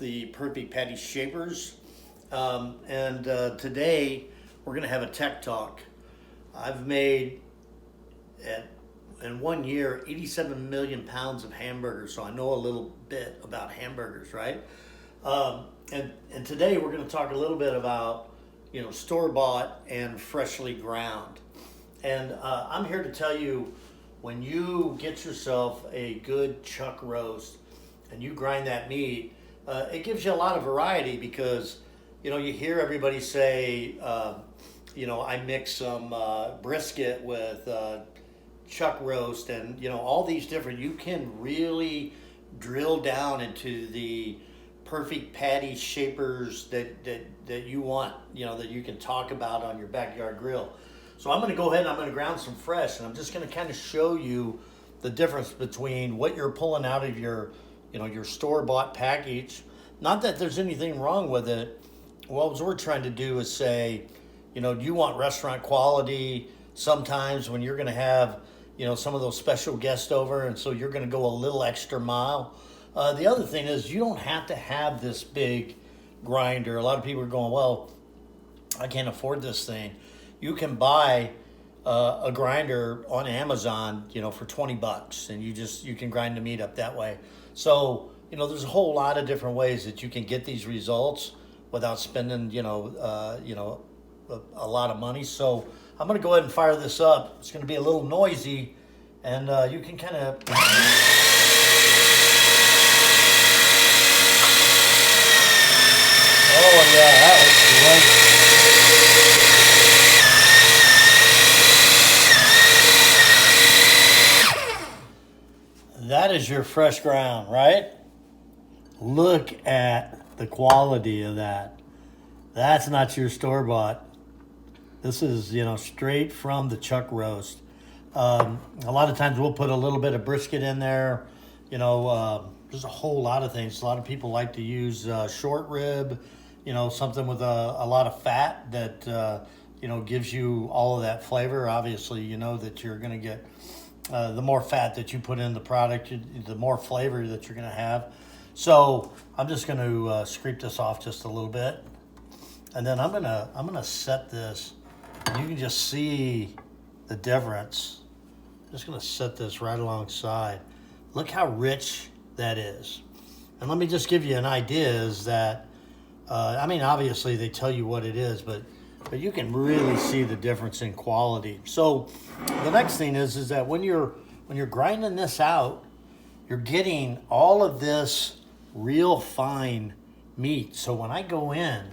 the Perfect Patty Shaperz. Today we're going to have a tech talk. I've made, in 1 year, 87 million pounds of hamburgers, so I know a little bit about hamburgers, right? And today we're going to talk a little bit about, store-bought and freshly ground. And I'm here to tell you, when you get yourself a good chuck roast and you grind that meat, it gives you a lot of variety because, you hear everybody say, I mix some brisket with chuck roast and, all these different, you can really drill down into the perfect patty shapers that you want, that you can talk about on your backyard grill. So I'm going to go ahead and I'm going to ground some fresh, and I'm just going to kind of show you the difference between what you're pulling out of your, your store-bought package. Not that there's anything wrong with it. What we're trying to do is say, do you want restaurant quality sometimes when you're going to have, some of those special guests over, and so you're going to go a little extra mile. The other thing is you don't have to have this big grinder. A lot of people are going, well, I can't afford this thing. You can buy a grinder on Amazon, for $20, and you can grind the meat up that way. So, there's a whole lot of different ways that you can get these results without spending, a lot of money. So I'm going to go ahead and fire this up. It's going to be a little noisy, and you can kind of. Oh yeah, that was great. That is your fresh ground, right? Look at the quality of that. That's not your store-bought. This is, straight from the chuck roast. A lot of times we'll put a little bit of brisket in there. There's a whole lot of things. A lot of people like to use short rib, something with a lot of fat that, gives you all of that flavor. Obviously, that you're going to get the more fat that you put in the product, the more flavor that you're going to have. So I'm just going to scrape this off just a little bit, and then I'm gonna set this. You can just see the difference. I'm just going to set this right alongside. Look how rich that is. And let me just give you an idea is that, obviously they tell you what it is, but you can really see the difference in quality. So the next thing is that when you're grinding this out, you're getting all of this real fine meat. So when I go in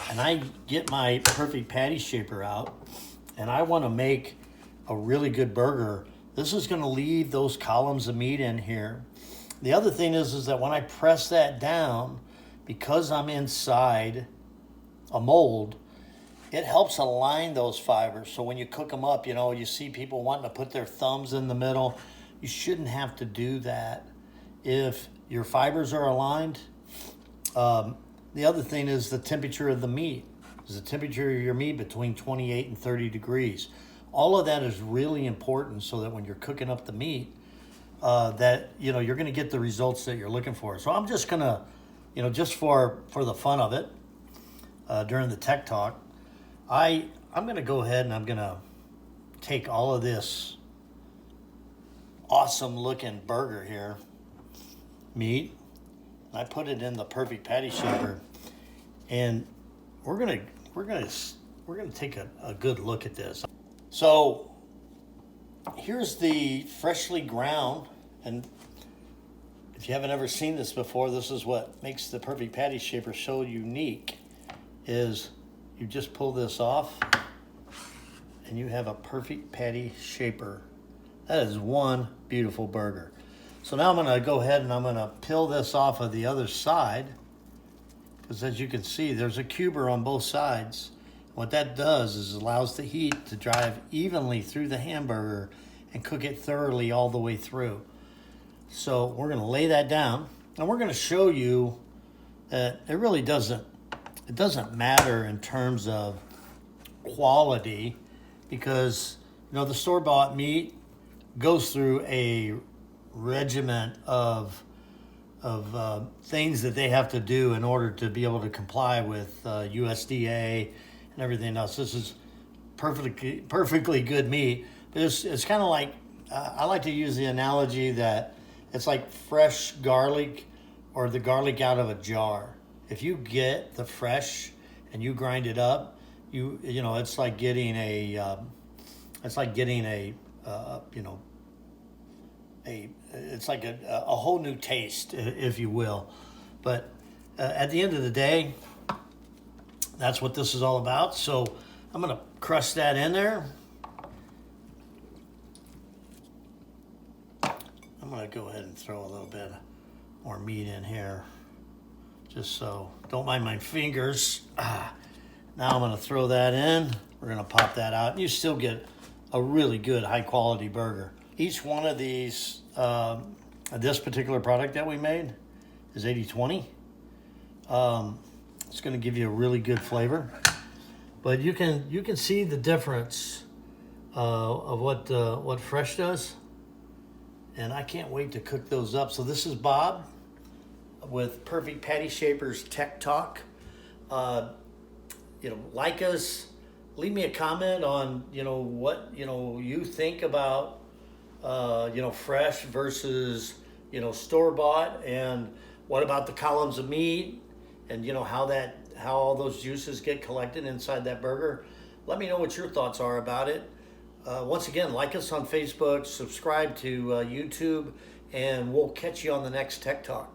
and I get my Perfect Patty Shaper out and I want to make a really good burger, this is going to leave those columns of meat in here. The other thing is that when I press that down, because I'm inside a mold, it helps align those fibers. So when you cook them up, you see people wanting to put their thumbs in the middle. You shouldn't have to do that if your fibers are aligned. The other thing is the temperature of the meat. Is the temperature of your meat between 28 and 30 degrees. All of that is really important so that when you're cooking up the meat, that you're going to get the results that you're looking for. So I'm just going to, just for the fun of it, during the tech talk, I'm going to go ahead and I'm going to take all of this awesome looking burger here, meat. I put it in the Perfect Patty Shaper, and we're going to take a good look at this. So here's the freshly ground, and if you haven't ever seen this before, this is what makes the Perfect Patty Shaper so unique, is you just pull this off and you have a Perfect Patty Shaper. That is one beautiful burger. So now I'm going to go ahead and I'm going to peel this off of the other side, because as you can see, there's a cuber on both sides. What that does is allows the heat to drive evenly through the hamburger and cook it thoroughly all the way through. So we're going to lay that down, and we're going to show you that it really doesn't matter in terms of quality, because the store-bought meat goes through a regiment of things that they have to do in order to be able to comply with USDA and everything else. This is perfectly good meat. But it's kind of like, I like to use the analogy that it's like fresh garlic or the garlic out of a jar. If you get the fresh and you grind it up, you know it's like getting a it's like a whole new taste, if you will. But at the end of the day, that's what this is all about. So I'm gonna crush that in there. I'm gonna go ahead and throw a little bit more meat in here, just so, don't mind my fingers. Now I'm gonna throw that in. We're gonna pop that out. You still get a really good high quality burger. Each one of these, this particular product that we made is 80/20. It's gonna give you a really good flavor. But you can see the difference of what fresh does. And I can't wait to cook those up. So this is Bob with Perfect Patty Shaperz Tech Talk. Like us, leave me a comment on what you think about fresh versus store bought, and what about the columns of meat, and how all those juices get collected inside that burger. Let me know what your thoughts are about it. Once again, like us on Facebook, subscribe to YouTube, and we'll catch you on the next Tech Talk.